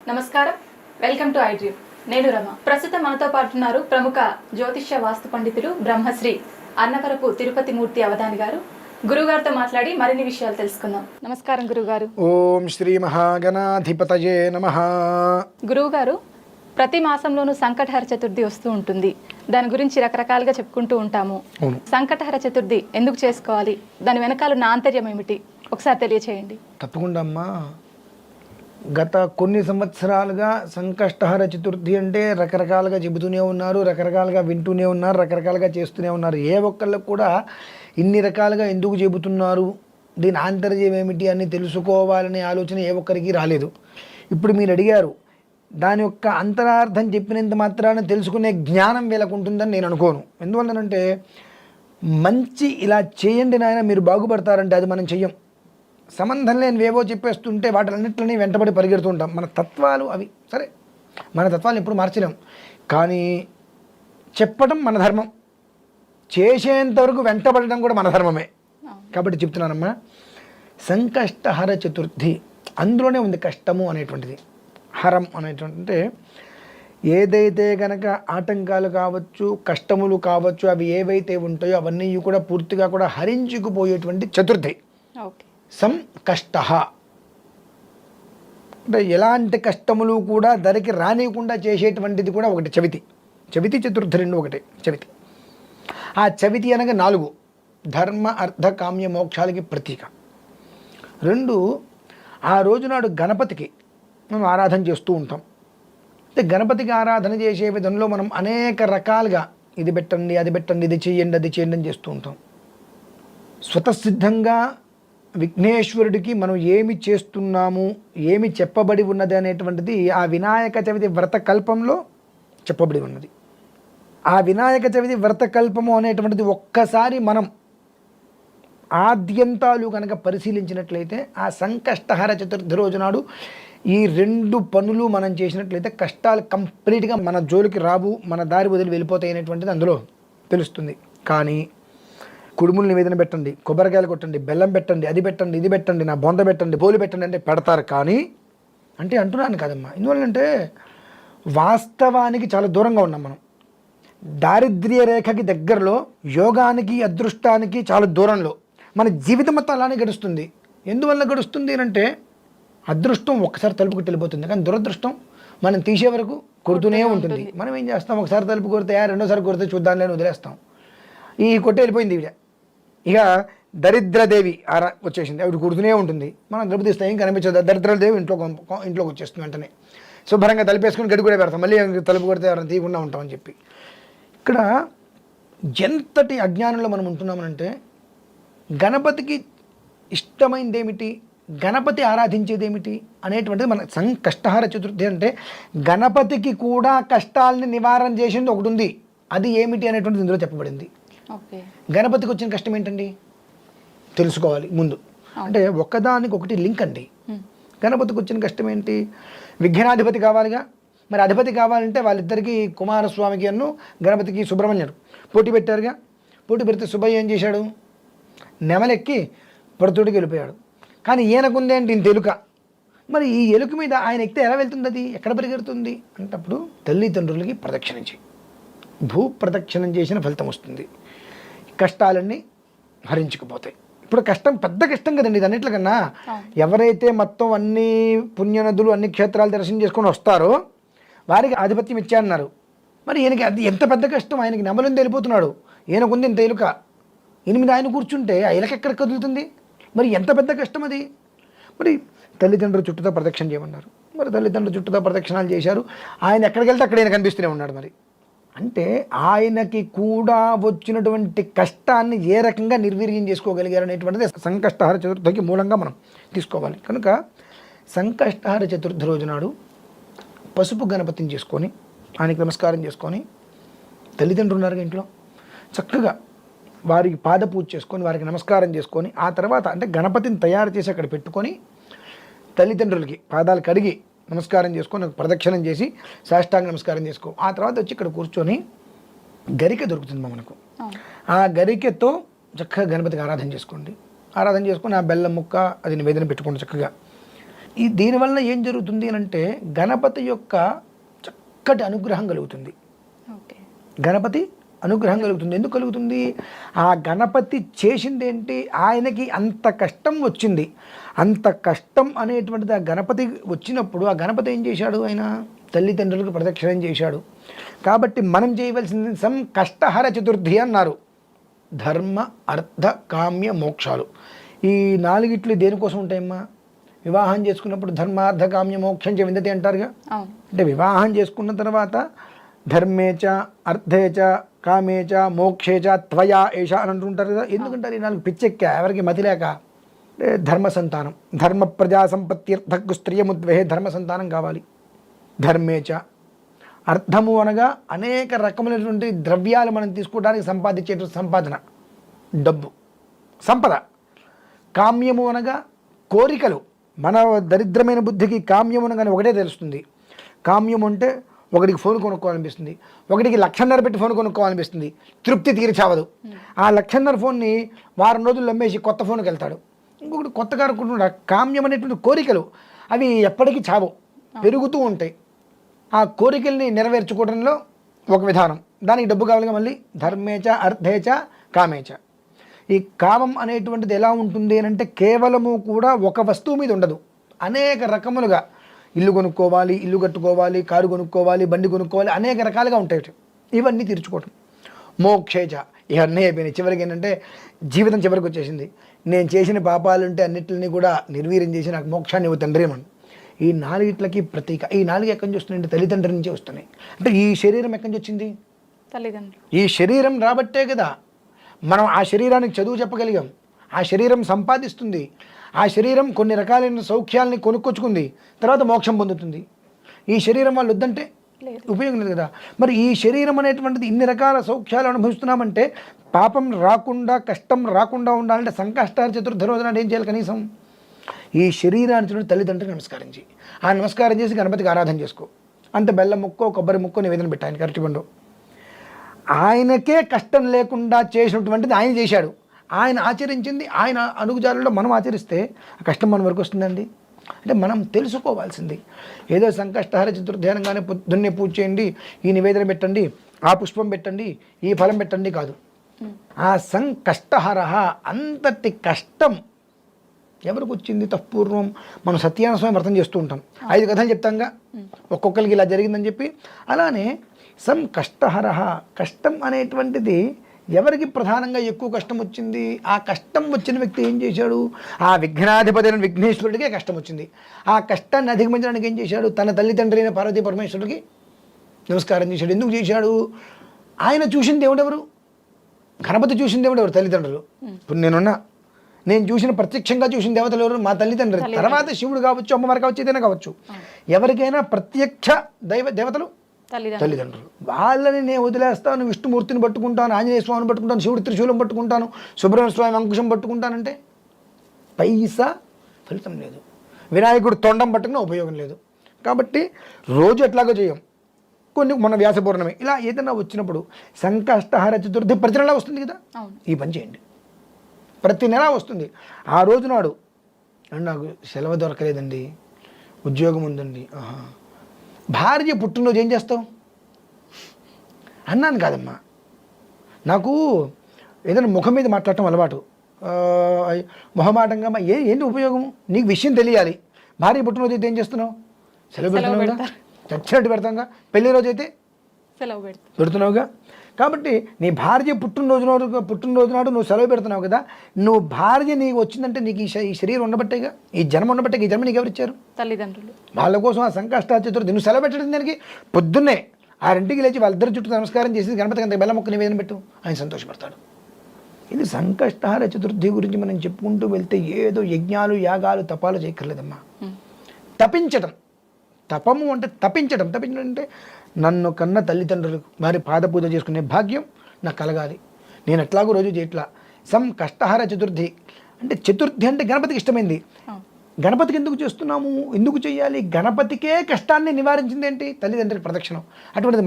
నమస్కారం, welcome to I dream. నేను రమ. ప్రస్తుతం మనతో పాటు ఉన్నారు ప్రముఖ జ్యోతిష్య వాస్తు పండితులు బ్రహ్మశ్రీ అన్నవరపు తిరుపతి మూర్తి అవధాని గారు. గురుగారితో మాట్లాడి మరిన్ని విషయాలు తెలుసుకుందాం. నమస్కారం గురుగారు. ఓం శ్రీ మహాగణాధిపతయే నమః. గురువుగారు, ప్రతి మాసంలోనూ సంకటహర చతుర్థి వస్తూ ఉంటుంది. దాని గురించి రకరకాలుగా చెప్పుకుంటూ ఉంటాము. సంకటహర చతుర్థి ఎందుకు చేసుకోవాలి, దాని వెనకాల ఉన్న ఆంతర్యం ఏమిటి, ఒకసారి తెలియచేయండి. తప్పకుండా అమ్మా. గత కొన్ని సంవత్సరాలుగా సంకష్టహర చతుర్థి అంటే రకరకాలుగా చెబుతూనే ఉన్నారు, రకరకాలుగా వింటూనే ఉన్నారు, రకరకాలుగా చేస్తూనే ఉన్నారు. ఏ ఒక్కళ్ళకు కూడా ఇన్ని రకాలుగా ఎందుకు చెబుతున్నారు, దీని ఆంతర్యం ఏమిటి అని తెలుసుకోవాలనే ఆలోచన ఏ ఒక్కరికి రాలేదు. ఇప్పుడు మీరు అడిగారు, దాని యొక్క అంతరార్థం చెప్పినంత మాత్రాన తెలుసుకునే జ్ఞానం వీళ్ళకు ఉంటుందని నేను అనుకోను. ఎందువల్లనంటే మంచి ఇలా చేయండి నాయన మీరు బాగుపడతారంటే అది మనం చెయ్యం. సంబంధం లేనివేవో చెప్పేస్తుంటే వాటిలన్నింటినీ వెంటబడి పరిగెడుతుంటాం. మన తత్వాలు అవి సరే, మన తత్వాలను ఎప్పుడు మార్చలేం, కానీ చెప్పడం మన ధర్మం, చేసేంతవరకు వెంటబడడం కూడా మన ధర్మమే. కాబట్టి చెప్తున్నానమ్మా, సంకష్టహర చతుర్థి అందులోనే ఉంది కష్టము అనేటువంటిది. హరం అనేటువంటి ఏదైతే కనుక ఆటంకాలు కావచ్చు, కష్టములు కావచ్చు, అవి ఏవైతే ఉంటాయో అవన్నీ కూడా పూర్తిగా కూడా హరించుకుపోయేటువంటి చతుర్థి. సంకష్ట అంటే ఎలాంటి కష్టములు కూడా ధరికి రానియకుండా చేసేటువంటిది కూడా ఒకటి చవితి. చవితి చతుర్థి రెండు ఒకటి చవితి. ఆ చవితి అనగా 4 ధర్మ అర్థ కామ్య మోక్షాలకి ప్రతీక. 2 ఆ రోజునాడు గణపతికి మనం ఆరాధన చేస్తూ ఉంటాం. అంటే గణపతికి ఆరాధన చేసే విధంలో మనం అనేక రకాలుగా ఇది పెట్టండి, అది పెట్టండి, ఇది చేయండి, అది చేయండి అని చేస్తూ ఉంటాం. స్వతసిద్ధంగా విఘ్నేశ్వరుడికి మనం ఏమి చేస్తున్నాము, ఏమి చెప్పబడి ఉన్నది అనేటువంటిది ఆ వినాయక చవితి వ్రతకల్పంలో చెప్పబడి ఉన్నది. ఆ వినాయక చవితి వ్రతకల్పము అనేటువంటిది ఒక్కసారి మనం ఆద్యంతాలు కనుక పరిశీలించినట్లయితే ఆ సంకష్టహర చతుర్థి రోజు నాడు ఈ 2 పనులు మనం చేసినట్లయితే కష్టాలు కంప్లీట్గా మన జోలికి రావు, మన దారి వదిలి వెళ్ళిపోతాయి అనేటువంటిది అందులో తెలుస్తుంది. కానీ కుడుములు నివేదన పెట్టండి, కొబ్బరికాయలు కొట్టండి, బెల్లం పెట్టండి, అది పెట్టండి, ఇది పెట్టండి, నా బొంద పెట్టండి, పోలి పెట్టండి అంటే పెడతారు. కానీ అంటే అంటున్నాను కాదమ్మా, ఎందువల్లంటే వాస్తవానికి చాలా దూరంగా ఉన్నాం మనం. దారిద్ర్య రేఖకి దగ్గరలో, యోగానికి అదృష్టానికి చాలా దూరంలో మన జీవితం మొత్తం అలానే గడుస్తుంది. ఎందువల్ల గడుస్తుంది అంటే అదృష్టం ఒక్కసారి తలుపుకి వెళ్ళిపోతుంది, కానీ దురదృష్టం మనం తీసే వరకు కొడుతూనే ఉంటుంది. మనం ఏం చేస్తాం, ఒకసారి తలుపు కొడితే రెండోసారి కొడితే చూద్దాంలేని వదిలేస్తాం. ఈ కొట్టే వెళ్ళిపోయింది ఇవిడ, ఇక దరిద్రదేవి వచ్చేసింది, ఆవిడ కుడుతూనే ఉంటుంది. మనం తలుపు తీస్తాం, ఏం కనిపించదు, దరిద్రదేవి ఇంట్లోకి వచ్చేస్తుంది. వెంటనే శుభ్రంగా తలుపేసుకుని గడి కూడా పెడతాం, మళ్ళీ తలుపు కొడితే ఎవరైనా తీయకుండా ఉంటామని చెప్పి. ఇక్కడ ఎంతటి అజ్ఞానంలో మనం ఉంటున్నామనంటే గణపతికి ఇష్టమైంది ఏమిటి, గణపతి ఆరాధించేది ఏమిటి అనేటువంటిది మన సంకష్టహర చతుర్థి. అంటే గణపతికి కూడా కష్టాలని నివారణ చేసింది ఒకటి ఉంది, అది ఏమిటి అనేటువంటిది ఇందులో చెప్పబడింది. గణపతికి వచ్చిన కష్టం ఏంటండి తెలుసుకోవాలి ముందు. అంటే ఒకదానికి ఒకటి లింక్ అండి. గణపతికి వచ్చిన కష్టం ఏంటి, విఘ్నాధిపతి కావాలిగా. మరి అధిపతి కావాలంటే వాళ్ళిద్దరికీ కుమారస్వామికి అన్ను గణపతికి సుబ్రహ్మణ్యుడు పోటీ పెట్టారుగా. పోటీ పెడితే సుబ్బయ్య ఏం చేశాడు, నెమలెక్కి పడుతుడికి వెళ్ళిపోయాడు. కానీ ఈయనకుంది ఏంటి, ఇంత ఎలుక. మరి ఈ ఎలుక మీద ఆయన ఎక్కితే ఎలా వెళ్తుంది, అది ఎక్కడ పరిగెడుతుంది అంటప్పుడు తల్లిదండ్రులకి ప్రదక్షిణం చేయి, భూ ప్రదక్షిణం చేసిన ఫలితం వస్తుంది, కష్టాలన్నీ హరించుకుపోతాయి. ఇప్పుడు కష్టం పెద్ద కష్టం కదండి ఇది అన్నిట్లకన్నా. ఎవరైతే మొత్తం అన్ని పుణ్యనదులు అన్ని క్షేత్రాలు దర్శనం చేసుకొని వస్తారో వారికి ఆధిపత్యం ఇచ్చారన్నారు. మరి ఈయనకి అది ఎంత పెద్ద కష్టం, ఆయనకి నెమలుంది వెళ్ళిపోతున్నాడు, ఈయనకుంది ఇంత ఎలుక, 8 ఆయన కూర్చుంటే ఆ ఎలుక ఎక్కడ కదులుతుంది, మరి ఎంత పెద్ద కష్టం అది. మరి తల్లిదండ్రులు చుట్టూతో ప్రదక్షిణ చేయమన్నారు, మరి తల్లిదండ్రులు చుట్టూతో ప్రదక్షిణాలు చేశారు. ఆయన ఎక్కడికి వెళ్తే అక్కడ ఆయన కనిపిస్తూనే ఉన్నాడు. మరి అంటే ఆయనకి కూడా వచ్చినటువంటి కష్టాన్ని ఏ రకంగా నిర్వీర్యం చేసుకోగలిగారు అనేటువంటిది సంకష్టహర చతుర్థికి మూలంగా మనం తీసుకోవాలి. కనుక సంకష్టహర చతుర్థి రోజు నాడు పసుపు గణపతిని చేసుకొని ఆయనకి నమస్కారం చేసుకొని, తల్లిదండ్రులు ఉన్నారు ఇంట్లో, చక్కగా వారికి పాద పూజ చేసుకొని వారికి నమస్కారం చేసుకొని, ఆ తర్వాత అంటే గణపతిని తయారు చేసి అక్కడ పెట్టుకొని తల్లిదండ్రులకి పాదాలు కడిగి నమస్కారం చేసుకొని ప్రదక్షిణం చేసి సాష్టాంగ నమస్కారం చేసుకో. ఆ తర్వాత వచ్చి ఇక్కడ కూర్చొని గరిక దొరుకుతుంది మనకు, ఆ గరికెతో చక్కగా గణపతికి ఆరాధన చేసుకోండి. ఆరాధన చేసుకొని ఆ బెల్లం ముక్క అది నివేదన పెట్టుకోండి చక్కగా. దీనివల్ల ఏం జరుగుతుంది అని అంటే గణపతి యొక్క చక్కటి అనుగ్రహం కలుగుతుంది. ఓకే. గణపతి అనుగ్రహం కలుగుతుంది. ఎందుకు కలుగుతుంది? ఆ గణపతి చేసిందేంటి? ఆయనకి అంత కష్టం వచ్చింది. అంత కష్టం అనేటువంటిది ఆ గణపతి వచ్చినప్పుడు ఆ గణపతి ఏం చేశాడు? ఆయన తల్లిదండ్రులకు ప్రదక్షిణం చేశాడు. కాబట్టి మనం చేయవలసింది సంకష్టహర చతుర్థి అన్నారు. ధర్మ అర్థ కామ్య మోక్షాలు. ఈ నాలుగిట్లు దేనికోసం ఉంటాయమ్మా? వివాహం చేసుకున్నప్పుడు ధర్మార్థ కామ్య మోక్షం చ విందతి అంటారుగా. అంటే వివాహం చేసుకున్న తర్వాత ధర్మేచ అర్థేచ కామేచ మోక్షేచ త్వయా ఏష అని అంటుంటారు కదా. ఎందుకంటారు ఈ నాలుగు? పిచ్చెక్కా, ఎవరికి మతి లేక. ధర్మ సంతానం, ధర్మ ప్రజా సంపత్త్యర్థకు స్త్రియముద్వహే ధర్మ సంతానం కావాలి. ధర్మేచ అర్థము అనగా అనేక రకములైనటువంటి ద్రవ్యాలు మనం తీసుకోవడానికి సంపాదించేటువంటి సంపాదన, డబ్బు, సంపద. కామ్యము అనగా కోరికలు. మన దరిద్రమైన బుద్ధికి కామ్యము అనగానే ఒకటే తెలుస్తుంది. కామ్యం అంటే ఒకటికి ఫోన్ కొనుక్కోవాలనిపిస్తుంది, ఒకటికి 1,50,000 పెట్టి ఫోన్ కొనుక్కోవాలనిపిస్తుంది, తృప్తి తీర్చావదు. ఆ 1,50,000 ఫోన్ని వారం రోజులు అమ్మేసి కొత్త ఫోన్కి వెళ్తాడు. ఇంకొకటి కొత్తగా అనుకుంటున్నాడు. కామ్యం అనేటువంటి కోరికలు అవి ఎప్పటికీ చావు, పెరుగుతూ ఉంటాయి. ఆ కోరికల్ని నెరవేర్చుకోవడంలో ఒక విధానం, దానికి డబ్బు కావాలిగా. మళ్ళీ ధర్మేచ అర్థేచ కామేచ. ఈ కామం అనేటువంటిది ఎలా ఉంటుంది అని అంటే కేవలము కూడా ఒక వస్తువు మీద ఉండదు. అనేక రకములుగా ఇల్లు కొనుక్కోవాలి, ఇల్లు కట్టుకోవాలి, కారు కొనుక్కోవాలి, బండి కొనుక్కోవాలి, అనేక రకాలుగా ఉంటాయి. ఇవన్నీ తీర్చుకోవటం. మోక్షేచ ఇవన్నీ అయిపోయినాయి. చివరికి ఏంటంటే జీవితం చివరికి వచ్చేసింది. నేను చేసిన పాపాలుంటే అన్నిటిని కూడా నిర్వీర్యం చేసి నాకు మోక్షాన్ని ఇవ్వు తండ్రి అని. ఈ నాలుగిట్లకి ప్రతీక. ఈ నాలుగు ఎక్కడి నుంచి వస్తున్నాయంటే తల్లిదండ్రుల నుంచి వస్తున్నాయి. అంటే ఈ శరీరం ఎక్కడి నుంచి వచ్చింది? తల్లిదండ్రులు. ఈ శరీరం రాబట్టే కదా మనం ఆ శరీరానికి చదువు చెప్పగలిగాం. ఆ శరీరం సంపాదిస్తుంది. ఆ శరీరం కొన్ని రకాలైన సౌఖ్యాలని కొనుక్కొచ్చుకుంది, తర్వాత మోక్షం పొందుతుంది. ఈ శరీరం వాళ్ళు వద్దంటే ఉపయోగం లేదు కదా. మరి ఈ శరీరం అనేటువంటిది ఇన్ని రకాల సౌఖ్యాలు అనుభవిస్తున్నామంటే పాపం రాకుండా, కష్టం రాకుండా ఉండాలంటే సంకష్టాల చతుర్థి రోజున ఏం చేయాలి? కనీసం ఈ శరీరాన్ని చూడండి, తల్లిదండ్రులకు నమస్కరించి, ఆ నమస్కారం చేసి గణపతికి ఆరాధన చేసుకో. అంత బెల్లం ముక్కో కొబ్బరి ముక్కో నివేదన పెట్టాను ఆయన అరటిపండు. ఆయనకే కష్టం లేకుండా చేసినటువంటిది ఆయన చేశాడు. ఆయన ఆచరించింది ఆయన అనుగుజాలలో మనం ఆచరిస్తే ఆ కష్టం మన వరకు వస్తుందండి. అంటే మనం తెలుసుకోవాల్సింది ఏదో సంకష్టహర చతుర్థానంగానే పొద్దున్నే పూజ చేయండి, ఈ నివేదన పెట్టండి, ఆ పుష్పం పెట్టండి, ఈ ఫలం పెట్టండి కాదు. ఆ సంకష్టహర అంతటి కష్టం ఎవరికి వచ్చింది? తప్పూర్వం మనం సత్యనారాయణ స్వామి వ్రతం చేస్తూ ఉంటాం, 5 కథలు చెప్తాంగా, ఒక్కొక్కరికి ఇలా జరిగిందని చెప్పి. అలానే సంకష్టహర, కష్టం అనేటువంటిది ఎవరికి ప్రధానంగా ఎక్కువ కష్టం వచ్చింది? ఆ కష్టం వచ్చిన వ్యక్తి ఏం చేశాడు? ఆ విఘ్నాధిపతి అయిన విఘ్నేశ్వరుడికే కష్టం వచ్చింది. ఆ కష్టాన్ని అధిగమించడానికి ఏం చేశాడు? తన తల్లిదండ్రి అయిన పార్వతీ పరమేశ్వరుడికి నమస్కారం చేశాడు. ఎందుకు చేశాడు? ఆయన చూసిన దేవుడెవరు? గణపతి చూసిన దేవుడెవరు? తల్లిదండ్రులు. ఇప్పుడు నేను చూసిన ప్రత్యక్షంగా చూసిన దేవతలు ఎవరు? మా తల్లిదండ్రులు. తర్వాత శివుడు కావచ్చు, అమ్మవారు కావచ్చు, ఏదైనా కావచ్చు. ఎవరికైనా ప్రత్యక్ష దేవతలు తల్లిదండ్రులు. వాళ్ళని నేను వదిలేస్తాను, విష్ణుమూర్తిని పట్టుకుంటాను, ఆంజనేయ స్వామిని పట్టుకుంటాను, శివుడి త్రిశూలం పట్టుకుంటాను, సుబ్రహ్మణ్య స్వామి అంకుశం పట్టుకుంటానంటే పైసా ఫలితం లేదు. వినాయకుడు తొండం పట్టుకున్న ఉపయోగం లేదు. కాబట్టి రోజు ఎట్లాగో చేయం, కొన్ని మన వ్యాస పౌర్ణమి ఇలా ఏదైనా వచ్చినప్పుడు సంకష్టహర చతుర్థి ప్రతి నెల వస్తుంది కదా, ఈ పని చేయండి. ప్రతి నెల వస్తుంది. ఆ రోజు నాడు నాకు సెలవు దొరకలేదండి, ఉద్యోగం ఉందండి, భార్య పుట్టినరోజు ఏం చేస్తావు అన్నాను కాదమ్మా. నాకు ఏదైనా ముఖం మీద మాట్లాడటం అలవాటు, మొహమాటంగా ఏంటి ఉపయోగం? నీకు విషయం తెలియాలి. భార్య పుట్టినరోజు అయితే ఏం చేస్తున్నావు? సెలవు పెడుతున్నావుగా, చచ్చినట్టు పెడతాంగా. పెళ్లి రోజు అయితే సెలవు పెడుతున్నావుగా. కాబట్టి నీ భార్య పుట్టినరోజు నాడు నువ్వు సెలవు పెడుతున్నావు కదా, నువ్వు భార్య నీకు వచ్చిందంటే నీకు ఈ శరీరం ఉండబట్టేగా, ఈ జన్మ ఉండబట్టే. ఈ జన్మ నీకు ఎవరు ఇచ్చారు? తల్లిదండ్రులు. వాళ్ళ కోసం ఆ సంకష్ట చతుర్థి నువ్వు సెలవు పెట్టడం దానికి పొద్దున్నే 6ంటికి లేచి వాళ్ళిద్దరు చుట్టూ నమస్కారం చేసి గణపతికి అంత బెల్ల మొక్క నివేదన పెట్టు, ఆయన సంతోషపడతాడు. ఇది సంకష్టహార చతుర్థి గురించి మనం చెప్పుకుంటూ వెళ్తే ఏదో యజ్ఞాలు యాగాలు తపాలు చేయక్కర్లేదమ్మా. తపించటం, తపము అంటే తపించడం అంటే నన్ను కన్న తల్లిదండ్రులకు వారి పాద పూజ చేసుకునే భాగ్యం నాకు కలగాలి. నేను ఎట్లాగో రోజు చేయట్లా. సంకష్టహార చతుర్థి అంటే చతుర్థి అంటే గణపతికి ఇష్టమైంది. గణపతికి ఎందుకు చేస్తున్నాము, ఎందుకు చేయాలి? గణపతికే కష్టాన్ని నివారించింది ఏంటి? తల్లిదండ్రులకు ప్రదక్షిణం. అటువంటిది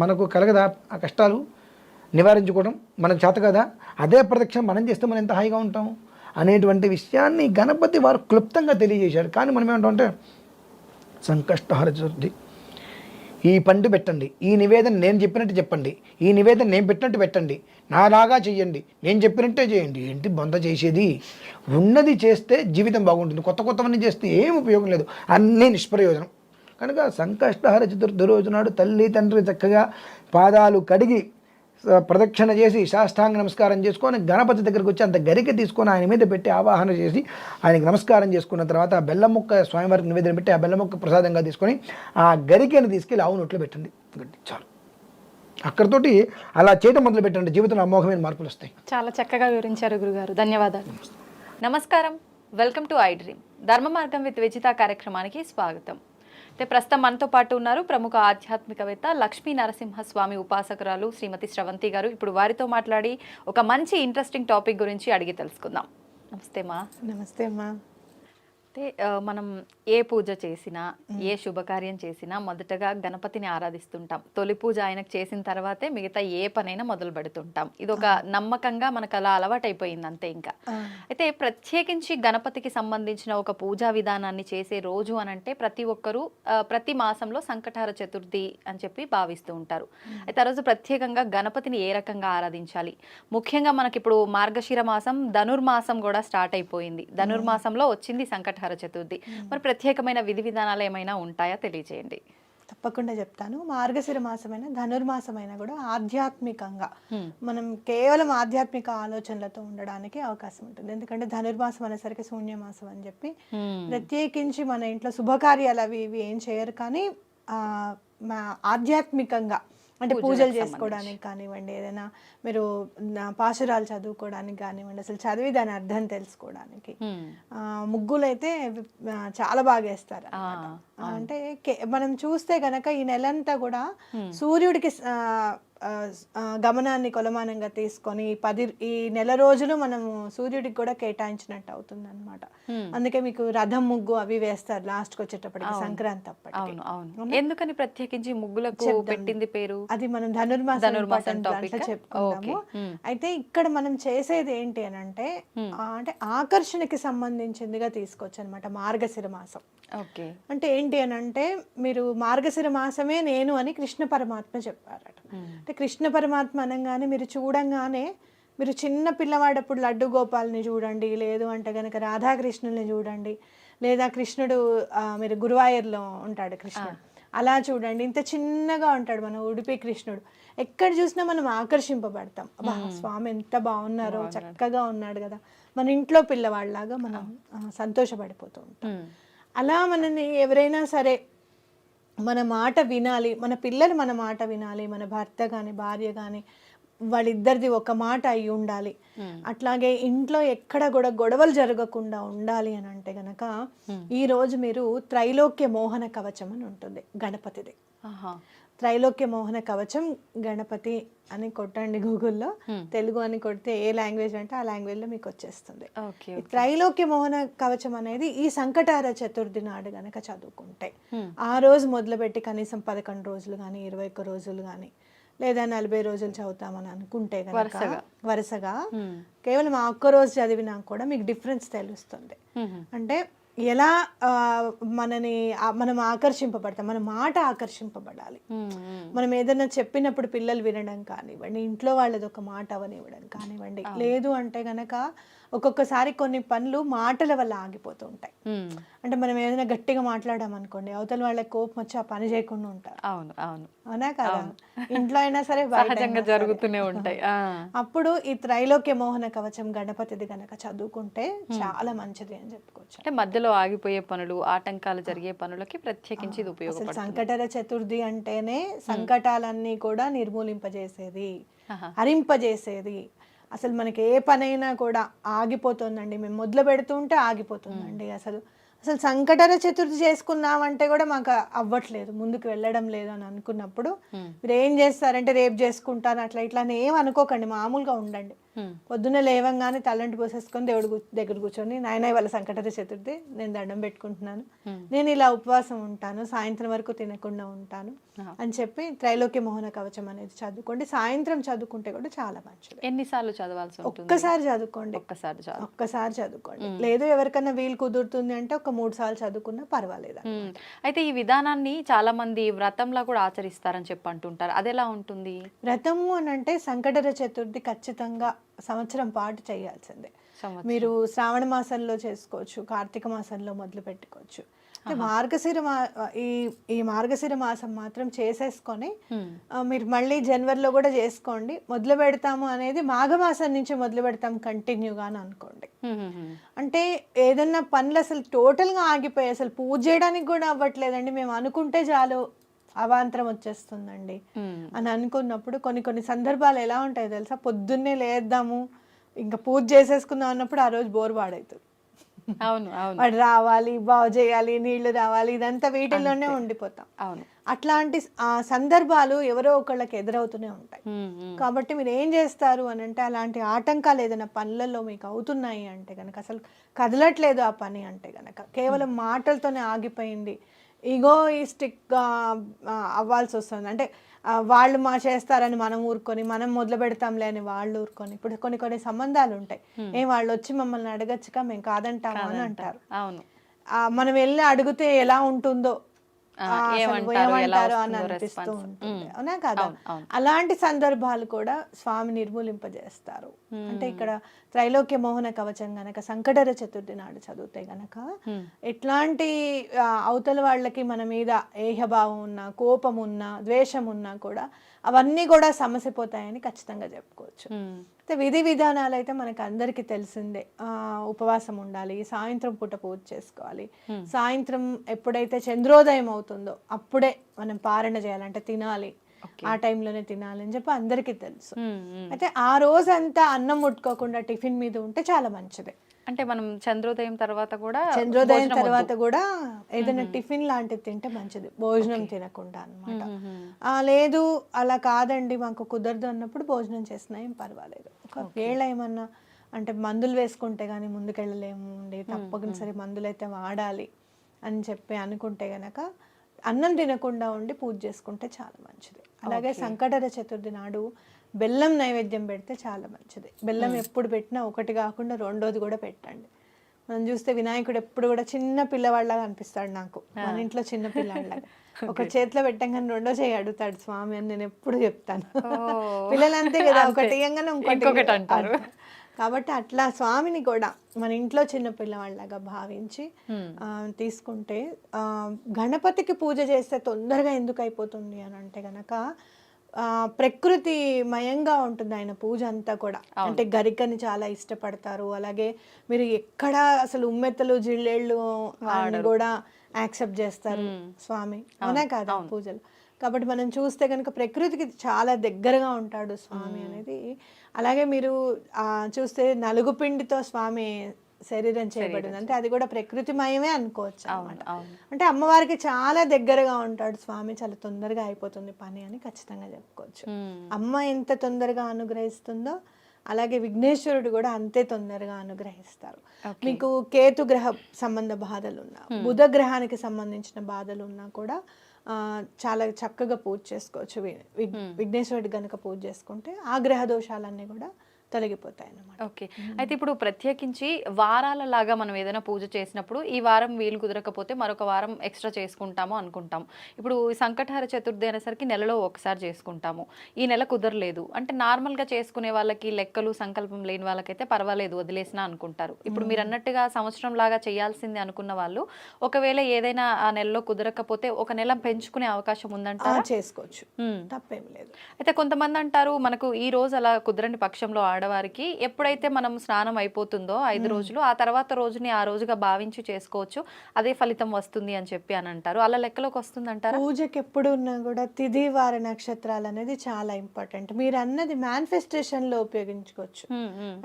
మనకు కలగదా ఆ కష్టాలు నివారించుకోవడం? మనకు చేత కదా. అదే ప్రదక్షిణ మనం చేస్తే మనం ఎంత హాయిగా ఉంటాం. అనేటువంటి విషయాన్ని గణపతి వారు క్లుప్తంగా తెలియజేశారు. కానీ మనం ఏమంటామంటే సంకష్టహర చతుర్థి, ఈ పండు పెట్టండి, ఈ నివేదన నేను చెప్పినట్టు చెప్పండి, ఈ నివేదన నేను పెట్టినట్టు పెట్టండి, నాలాగా చెయ్యండి, నేను చెప్పినట్టే చేయండి. ఏంటి బొంద చేసేది? ఉన్నది చేస్తే జీవితం బాగుంటుంది. కొత్త కొత్తవన్నీ చేస్తే ఏం ఉపయోగం లేదు, అన్నీ నిష్ప్రయోజనం. కనుక సంకష్టహర చతుర్థి రోజు నాడు తల్లి తండ్రి చక్కగా పాదాలు కడిగి ప్రదక్షిణ చేసి శాష్టాంగ నమస్కారం చేసుకొని గణపతి దగ్గరికి వచ్చి అంత గరిక తీసుకొని ఆయన మీద పెట్టి ఆవాహన చేసి ఆయనకి నమస్కారం చేసుకున్న తర్వాత ఆ బెల్లం ముక్క స్వామివారికి నివేదన పెట్టి ఆ బెల్లం ముక్క ప్రసాదంగా తీసుకొని ఆ గరికని తీసుకెళ్ళి ఆవు నోట్లో పెట్టండి. చాలు, అక్కడితోటి అలా చేయటం మొదలు పెట్టండి. జీవితంలో అమోఘమైన మార్పులు వస్తాయి. చాలా చక్కగా వివరించారు గురుగారు, ధన్యవాదాలు. నమస్కారం, వెల్కమ్ టు ఐ డ్రీమ్. ధర్మ మార్గం విత్ విజిత కార్యక్రమానికి స్వాగతం. అయితే ప్రస్తుతం మనతో పాటు ఉన్నారు ప్రముఖ ఆధ్యాత్మికవేత్త లక్ష్మీ నరసింహస్వామి ఉపాసకురాలు శ్రీమతి స్రవంతి గారు. ఇప్పుడు వారితో మాట్లాడి ఒక మంచి ఇంట్రెస్టింగ్ టాపిక్ గురించి అడిగి తెలుసుకుందాం. నమస్తే మా. నమస్తే అమ్మా. అయితే మనం ఏ పూజ చేసినా ఏ శుభకార్యం చేసినా మొదటగా గణపతిని ఆరాధిస్తుంటాం. తొలి పూజ ఆయనకు చేసిన తర్వాతే మిగతా ఏ పనైనా మొదలు పెడుతుంటాం. ఇది ఒక నమ్మకంగా మనకు అలా అలవాటైపోయింది అంతే. ఇంకా అయితే ప్రత్యేకించి గణపతికి సంబంధించిన ఒక పూజా విధానాన్ని చేసే రోజు అనంటే ప్రతి ఒక్కరూ ప్రతి మాసంలో సంకటహర చతుర్థి అని చెప్పి భావిస్తూ ఉంటారు. అయితే ఆ రోజు ప్రత్యేకంగా గణపతిని ఏ రకంగా ఆరాధించాలి? ముఖ్యంగా మనకి ఇప్పుడు మార్గశిర మాసం, ధనుర్మాసం కూడా స్టార్ట్ అయిపోయింది. ధనుర్మాసంలో వచ్చింది సంకటహర చతుర్థి. మరి ప్రత్యేకమైన విధి విధానాలు ఏమైనా ఉంటాయా? తెలియజేయండి. తప్పకుండా చెప్తాను. మార్గశిర మాసమైన ధనుర్మాసమైనా కూడా ఆధ్యాత్మికంగా మనం కేవలం ఆధ్యాత్మిక ఆలోచనలతో ఉండడానికి అవకాశం ఉంటుంది. ఎందుకంటే ధనుర్మాసం అనేసరికి శూన్యమాసం అని చెప్పి ప్రత్యేకించి మన ఇంట్లో శుభకార్యాలు అవి ఇవి ఏం చేయరు, కానీ ఆధ్యాత్మికంగా అంటే పూజలు చేసుకోవడానికి కానివ్వండి, ఏదైనా మీరు పాశురాలు చదువుకోవడానికి కానివ్వండి, అసలు చదివి దాని అర్థం తెలుసుకోవడానికి. ముగ్గులు అయితే చాలా బాగా వేస్తారు. అంటే మనం చూస్తే గనక ఈ నెలంతా కూడా సూర్యుడికి గమనాన్ని కొలమానంగా తీసుకొని ఈ నెల రోజులు మనము సూర్యుడికి కూడా కేటాయించినట్టు అవుతుంది అనమాట. అందుకే మీకు రథం ముగ్గు అవి వేస్తారు లాస్ట్కి వచ్చేటప్పటికి, సంక్రాంతి అప్పటికి. ఎందుకని ప్రత్యేకించి ముగ్గులకు పెట్టింది పేరు? అది మనం ధనుర్మాసం చెప్పుకున్నాము. అయితే ఇక్కడ మనం చేసేది ఏంటి అని అంటే ఆకర్షణకి సంబంధించిందిగా తీసుకోవచ్చు అనమాట మార్గశిర మాసం. అంటే ఏంటి అని అంటే మీరు మార్గశిర మాసమే నేను అని కృష్ణ పరమాత్మ చెప్పారట. అంటే కృష్ణ పరమాత్మ అనగానే మీరు చూడంగానే మీరు చిన్న పిల్లవాడప్పుడు లడ్డు గోపాల్ని చూడండి, లేదు అంటే కనుక రాధాకృష్ణుల్ని చూడండి, లేదా కృష్ణుడు మీరు గురువాయూర్లో ఉంటాడు కృష్ణుడు, అలా చూడండి. ఇంత చిన్నగా ఉంటాడు మన ఉడిపి కృష్ణుడు. ఎక్కడ చూసినా మనం ఆకర్షింపబడతాం. అబ్బా స్వామి ఎంత బాగున్నారో, చక్కగా ఉన్నాడు కదా, మన ఇంట్లో పిల్లవాళ్ళలాగా మనం సంతోషపడిపోతూ ఉంటాం. అలా మనని ఎవరైనా సరే మన మాట వినాలి, మన పిల్లలు మన మాట వినాలి, మన భర్త కానీ భార్య కానీ వాళ్ళిద్దరిది ఒక మాట అయి ఉండాలి. అట్లాగే ఇంట్లో ఎక్కడ కూడా గొడవలు జరగకుండా ఉండాలి అని అంటే గనక ఈ రోజు మీరు త్రైలోక్య మోహన కవచం అని ఉంటుంది గణపతిది. త్రైలోక్య మోహన కవచం గణపతి అని కొట్టండి గూగుల్లో, తెలుగు అని కొడితే ఏ లాంగ్వేజ్ అంటే ఆ లాంగ్వేజ్లో మీకు వచ్చేస్తుంది. త్రైలోక్య మోహన కవచం అనేది ఈ సంకటహర చతుర్థి నాడు గనక చదువుకుంటే ఆ రోజు మొదలుపెట్టి కనీసం 11 రోజులు కానీ 21 రోజులు కానీ లేదా 40 రోజులు చదువుతామని అనుకుంటే కనుక వరుసగా కేవలం ఆ ఒక్క రోజు చదివినా కూడా మీకు డిఫరెన్స్ తెలుస్తుంది. అంటే ఎలా మనం ఆకర్షింపబడతాం, మన మాట ఆకర్షింపబడాలి. మనం ఏదైనా చెప్పినప్పుడు పిల్లలు వినడం కానివ్వండి, ఇంట్లో వాళ్ళది ఒక మాట అవనివ్వడం కానివ్వండి, లేదు అంటే గనక ఒక్కొక్కసారి కొన్ని పనులు మాటల వల్ల ఆగిపోతూ ఉంటాయి. అంటే మనం ఏదైనా గట్టిగా మాట్లాడామనుకోండి, అవతల వాళ్ళకి కోపం వచ్చి ఆ పని చేయకుండా ఉంటారు. అవునా కదా? ఇంట్లో అయినా సరే సహజంగా జరుగుతూనే ఉంటాయి. అప్పుడు ఈ త్రైలోక్య మోహన కవచం గణపతిది గనక చదువుకుంటే చాలా మంచిది అని చెప్పుకోవచ్చు. అంటే మధ్యలో ఆగిపోయే పనులు, ఆటంకాలు జరిగే పనులకి ప్రత్యేకించి ఇది ఉపయోగపడుతుంది. సంకటహర చతుర్థి అంటేనే సంకటాలన్నీ కూడా నిర్మూలింపజేసేది, హరింపజేసేది. అసలు మనకి ఏ పనైనా కూడా ఆగిపోతుందండి, మేము మొదలు పెడుతుంటే ఆగిపోతుందండి. అసలు సంకటహర చతుర్థి చేసుకున్నామంటే కూడా మాకు అవ్వట్లేదు, ముందుకు వెళ్ళడం లేదు అని అనుకున్నప్పుడు మీరు ఏం చేస్తారంటే రేపు చేసుకుంటాను అట్లా ఇట్లా అని ఏం అనుకోకండి, మామూలుగా ఉండండి. పొద్దున్న లేవంగానే తలంటి పోసేసుకొని దేవుడి దగ్గర కూర్చొని నాయన ఇవాళ సంకటహర చతుర్థి, నేను దండం పెట్టుకుంటున్నాను, నేను ఇలా ఉపవాసం ఉంటాను, సాయంత్రం వరకు తినకుండా ఉంటాను అని చెప్పి త్రైలోక్య మోహన కవచం అనేది చదువుకోండి. సాయంత్రం చదువుకుంటే కూడా చాలా మంచిది. ఎన్నిసార్లు చదవాల్సి ఉంటుంది? ఒక్కసారి చదువుకోండి, ఒక్కసారి చదువుకోండి. లేదు ఎవరికైనా వీలు కుదురుతుంది అంటే ఒక 3 సార్లు చదువుకున్నా పర్వాలేదు. అయితే ఈ విధానాన్ని చాలా మంది వ్రతంలా కూడా ఆచరిస్తారని చెప్పి అంటుంటారు, అది ఎలా ఉంటుంది? వ్రతము అని అంటే సంకటహర చతుర్థి ఖచ్చితంగా సంవత్సరం పాటు చేయాల్సిందే. మీరు శ్రావణ మాసంలో చేసుకోవచ్చు, కార్తీక మాసంలో మొదలు పెట్టుకోవచ్చు. ఈ మార్గశిర మాసం మాత్రం చేసేసుకొని మీరు మళ్ళీ జనవరిలో కూడా చేసుకోండి. మొదలు పెడతాము అనేది మాఘమాసం నుంచి మొదలు పెడతాం కంటిన్యూగా అని అనుకోండి. అంటే ఏదన్నా పనులు అసలు టోటల్గా ఆగిపోయి అసలు పూజ చేయడానికి కూడా అవ్వట్లేదండి, మేము అనుకుంటే చాలు అవాంతరం వచ్చేస్తుందండి అని అనుకున్నప్పుడు కొన్ని సందర్భాలు ఎలా ఉంటాయో తెలుసా, పొద్దున్నే లేద్దాము ఇంకా పూజ చేసేసుకుందాం అన్నప్పుడు ఆ రోజు బోర్ పాడవుతుంది. వాడు రావాలి, బాగు చేయాలి, నీళ్లు రావాలి, ఇదంతా వీటిల్లోనే ఉండిపోతాం. అట్లాంటి సందర్భాలు ఎవరో ఒకళ్ళకి ఎదురవుతూనే ఉంటాయి. కాబట్టి మీరు ఏం చేస్తారు అని అంటే, అలాంటి ఆటంకాలు ఏదైనా పనులలో మీకు అవుతున్నాయి అంటే కనుక, అసలు కదలట్లేదు ఆ పని అంటే కనుక, కేవలం మాటలతోనే ఆగిపోయింది, ఈగోయిస్టిక్గా అవ్వాల్సి వస్తుంది అంటే వాళ్ళు చేస్తారని మనం ఊరుకొని, మనం మొదలు పెడతాంలే అని వాళ్ళు ఊరుకొని. ఇప్పుడు కొన్ని సంబంధాలు ఉంటాయి, వాళ్ళు వచ్చి మమ్మల్ని అడగచ్చుగా మేము కాదంటాము అని అంటారు. మనం వెళ్ళి అడిగితే ఎలా ఉంటుందో ఏమంటారు అని అనిపిస్తూ ఉంటుంది, అవునా కదా? అలాంటి సందర్భాలు కూడా స్వామి నిర్మూలింపజేస్తారు. అంటే ఇక్కడ త్రైలోక్య మోహన కవచం గనక సంకటహర చతుర్థి నాడు చదివితే గనక ఎట్లాంటి అవతల వాళ్ళకి మన మీద ఏహభావం ఉన్నా, కోపం ఉన్నా, ద్వేషం ఉన్నా కూడా అవన్నీ కూడా సమసిపోతాయని ఖచ్చితంగా చెప్పుకోవచ్చు. విధి విధానాలు అయితే మనకు అందరికీ తెలిసిందే. ఉపవాసం ఉండాలి, సాయంత్రం పూట పూజ చేసుకోవాలి, సాయంత్రం ఎప్పుడైతే చంద్రోదయం అవుతుందో అప్పుడే మనం పారణ చేయాలంటే తినాలి, ఆ టైంలోనే తినాలి అని చెప్పి అందరికీ తెలుసు. అయితే ఆ రోజంతా అన్నం ముట్టుకోకుండా టిఫిన్ మీద ఉంటే చాలా మంచిది. అంటే మనం చంద్రోదయం తర్వాత కూడా ఏదైనా టిఫిన్ లాంటిది తింటే మంచిది, భోజనం తినకుండా అన్నమాట. లేదు అలా కాదండి మాకు కుదరదు అన్నప్పుడు భోజనం చేసినా ఏం పర్వాలేదు. ఒకవేళ ఏమన్నా అంటే మందులు వేసుకుంటే కానీ ముందుకెళ్ళలేము అండి, తప్పనిసరి మందులు అయితే వాడాలి అని చెప్పి అనుకుంటే గనక అన్నం తినకుండా ఉండి పూజ చేసుకుంటే చాలా మంచిది. అలాగే సంకటహర చతుర్థి నాడు బెల్లం నైవేద్యం పెడితే చాలా మంచిది. బెల్లం ఎప్పుడు పెట్టినా ఒకటి కాకుండా రెండోది కూడా పెట్టండి. మనం చూస్తే వినాయకుడు ఎప్పుడు కూడా చిన్న పిల్లవాళ్ళగా అనిపిస్తాడు నాకు, మన ఇంట్లో చిన్న పిల్లవాళ్ళగా. ఒక చేతిలో పెట్టంగానే రెండో చేయి అడుగుతాడు స్వామి అని నేను ఎప్పుడు చెప్తాను. పిల్లలంతే కదా, ఒకటి ఇయ్యంగానే ఇంకొకటి అంటారు. కాబట్టి అట్లా స్వామిని కూడా మన ఇంట్లో చిన్న పిల్లవాళ్ళగా భావించి తీసుకుంటే, గణపతికి పూజ చేస్తే తొందరగా ఎందుకు అయిపోతుంది అని అంటే గనక ప్రకృతి మయంగా ఉంటుంది ఆయన పూజ అంతా కూడా. అంటే గరికని చాలా ఇష్టపడతారు. అలాగే మీరు ఎక్కడ అసలు ఉమ్మెత్తలు జిల్లేళ్ళు కూడా యాక్సెప్ట్ చేస్తారు స్వామి, అవునా కాదా పూజలు. కాబట్టి మనం చూస్తే కనుక ప్రకృతికి చాలా దగ్గరగా ఉంటాడు స్వామి అనేది. అలాగే మీరు చూస్తే నలుగు పిండితో స్వామి శరీరం చేయబడింది అంటే అది కూడా ప్రకృతిమయమే అనుకోవచ్చు అన్నమాట. అంటే అమ్మవారికి చాలా దగ్గరగా ఉంటాడు స్వామి, చాలా తొందరగా అయిపోతుంది పని అని ఖచ్చితంగా చెప్పుకోవచ్చు. అమ్మ ఎంత తొందరగా అనుగ్రహిస్తుందో అలాగే విఘ్నేశ్వరుడు కూడా అంతే తొందరగా అనుగ్రహిస్తారు. మీకు కేతు గ్రహ సంబంధ బాధలు ఉన్నా, బుధ గ్రహానికి సంబంధించిన బాధలు ఉన్నా కూడా చాలా చక్కగా పూజ చేసుకోవచ్చు. విఘ్నేశ్వరుడు గనక పూజ చేసుకుంటే ఆ గ్రహ దోషాలన్నీ కూడా తొలగిపోతాయి అన్నమాట. ఓకే, అయితే ఇప్పుడు ప్రత్యేకించి వారాల లాగా మనం ఏదైనా పూజ చేసినప్పుడు ఈ వారం వీలు కుదరకపోతే మరొక వారం ఎక్స్ట్రా చేసుకుంటాము అనుకుంటాం. ఇప్పుడు సంకటహర చతుర్థి అనేసరికి నెలలో ఒకసారి చేసుకుంటాము, ఈ నెల కుదరలేదు అంటే నార్మల్గా చేసుకునే వాళ్ళకి, లెక్కలు సంకల్పం లేని వాళ్ళకైతే పర్వాలేదు వదిలేసినా అనుకుంటారు. ఇప్పుడు మీరు అన్నట్టుగా సంవత్సరం లాగా చేయాల్సింది అనుకున్న వాళ్ళు ఒకవేళ ఏదైనా ఆ నెలలో కుదరకపోతే ఒక నెల పెంచుకునే అవకాశం ఉందంటారా? చేసుకోవచ్చు, తప్పేం లేదు. అయితే కొంతమంది అంటారు మనకు ఈ రోజు అలా కుదరని పక్షంలో ఆడవారికి ఎప్పుడైతే మనం స్నానం అయిపోతుందో 5 రోజులు ఆ తర్వాత రోజుని ఆ రోజుగా భావించి చేసుకోవచ్చు, అదే ఫలితం వస్తుంది అని చెప్పి అని అంటారు. అలా లెక్కలోకి వస్తుంది అంటారా? పూజకి ఎప్పుడు ఉన్నా కూడా తిథి వార నక్షత్రాలు అనేది చాలా ఇంపార్టెంట్. మీరు అన్నది మేనిఫెస్టేషన్ లో ఉపయోగించుకోవచ్చు.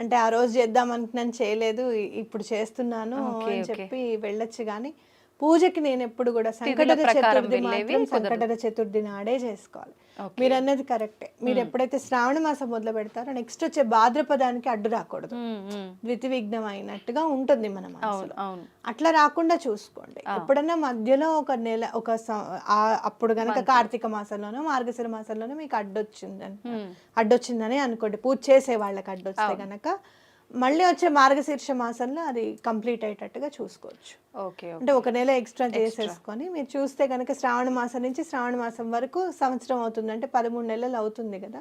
అంటే ఆ రోజు చేద్దాం అనుకున్నాను చేయలేదు, ఇప్పుడు చేస్తున్నాను అని చెప్పి వెళ్ళొచ్చు. కానీ పూజకి నేను ఎప్పుడు కూడా సంకటహర ప్రకారం చతుర్థి వెళ్ళేవి మాత్రం సంకటహర చతుర్థి నాడే చేసుకోవాలి. మీరు అన్నది కరెక్టే. మీరు ఎప్పుడైతే శ్రావణ మాసం మొదలు పెడతారో నెక్స్ట్ వచ్చే భాద్రపదానికి అడ్డు రాకూడదు. ద్వితి విఘ్నం అయినట్టుగా ఉంటుంది మన మనసులో. అట్లా రాకుండా చూసుకోండి. ఎప్పుడన్నా మధ్యలో ఒక నెల అప్పుడు గనక కార్తీక మాసంలోనో మార్గశిర మాసంలోనో మీకు అడ్డొచ్చిందని అనుకోండి, పూజ చేసే వాళ్ళకి అడ్డొస్తే గనక మళ్ళీ వచ్చే మార్గశీర్ష మాసంలో అది కంప్లీట్ అయ్యేటట్టుగా చూసుకోవచ్చు. అంటే ఒక నెల ఎక్స్ట్రా చేసేసుకొని మీరు చూస్తే కనుక శ్రావణ మాసం నుంచి శ్రావణ మాసం వరకు సంవత్సరం అవుతుంది, అంటే 13 నెలలు అవుతుంది కదా.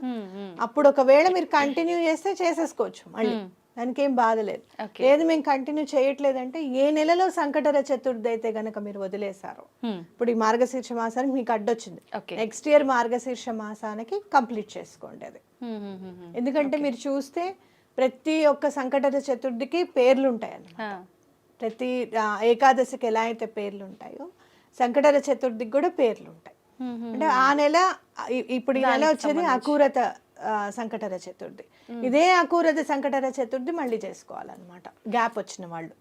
అప్పుడు ఒకవేళ మీరు కంటిన్యూ చేస్తే చేసేసుకోవచ్చు మళ్ళీ, దానికి ఏం బాధ లేదు. లేదు మేము కంటిన్యూ చేయట్లేదంటే ఏ నెలలో సంకటహర చతుర్థి అయితే గనక మీరు వదిలేశారు, ఇప్పుడు ఈ మార్గశీర్ష మాసానికి మీకు అడ్డొచ్చింది, నెక్స్ట్ ఇయర్ మార్గశీర్ష మాసానికి కంప్లీట్ చేసుకోండి అది. ఎందుకంటే మీరు చూస్తే ప్రతి ఒక్క సంకటహర చతుర్థికి పేర్లు ఉంటాయి అన్నమాట. ప్రతి ఏకాదశికి ఎలా అయితే పేర్లు ఉంటాయో సంకటహర చతుర్థికి కూడా పేర్లు ఉంటాయి. అంటే ఆ నెల ఇప్పుడు ఈ నెల వచ్చేది అకూరత సంకటహర చతుర్థి, ఇదే అకూరత సంకటహర చతుర్థి మళ్ళీ చేసుకోవాలన్నమాట గ్యాప్ వచ్చిన వాళ్ళు.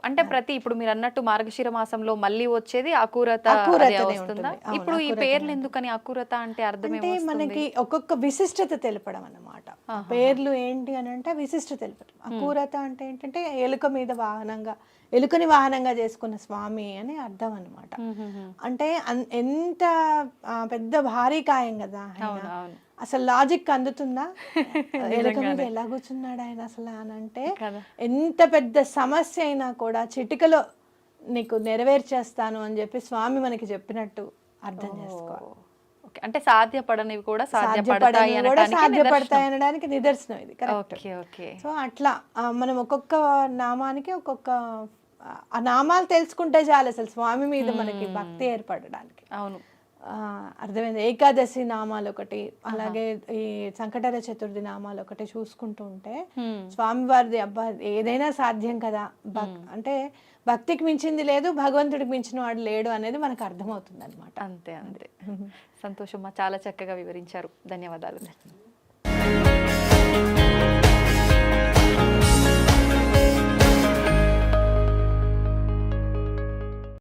అంటే ప్రతి ఇప్పుడు మీరు అన్నట్టు మార్గశిర మాసంలో మళ్ళీ వచ్చేది అకూరత వస్తుందా? ఇప్పుడు ఈ పేర్లు ఎందుకని అకూరత అంటే అర్థం అంటే మనకి ఒక్కొక్క విశిష్టత తెలపడం అన్నమాట. పేర్లు ఏంటి అని అంటే విశిష్టత తెలపడం. అకూరత అంటే ఏంటంటే ఎలుకని వాహనంగా చేసుకున్న స్వామి అని అర్థం అన్నమాట. అంటే ఎంత పెద్ద భారీ కాయం కదా ఆయన, అసలు లాజిక్ అందుతుందా ఎలుక మీద ఎలా కూర్చున్నాడు ఆయన అసలు అని అంటే, ఎంత పెద్ద సమస్య అయినా కూడా చిటికలో నీకు నెరవేర్చేస్తాను అని చెప్పి స్వామి మనకి చెప్పినట్టు అర్థం చేసుకోవాలి. అంటే సాధ్యపడనివి కూడా సాధ్యపడతాయి అనడానికి నిదర్శనం ఇది. కరెక్ట్. సో అట్లా మనం ఒక్కొక్క నామానికి ఒక్కొక్క ఆ నామాలు తెలుసుకుంటే చాలు అసలు స్వామి మీద మనకి భక్తి ఏర్పడడానికి. అవును, అర్థమైంది. ఏకాదశి నామాలు ఒకటి, అలాగే ఈ సంకటహర చతుర్థి నామాలు ఒకటి చూసుకుంటూ ఉంటే స్వామివారిది అబ్బా ఏదైనా సాధ్యం కదా, అంటే భక్తికి మించింది లేదు, భగవంతుడికి మించిన వాడు లేడు అనేది మనకు అర్థమవుతుంది అనమాట. అంతే అంతే. సంతోషమ్మా, చాలా చక్కగా వివరించారు. ధన్యవాదాలు.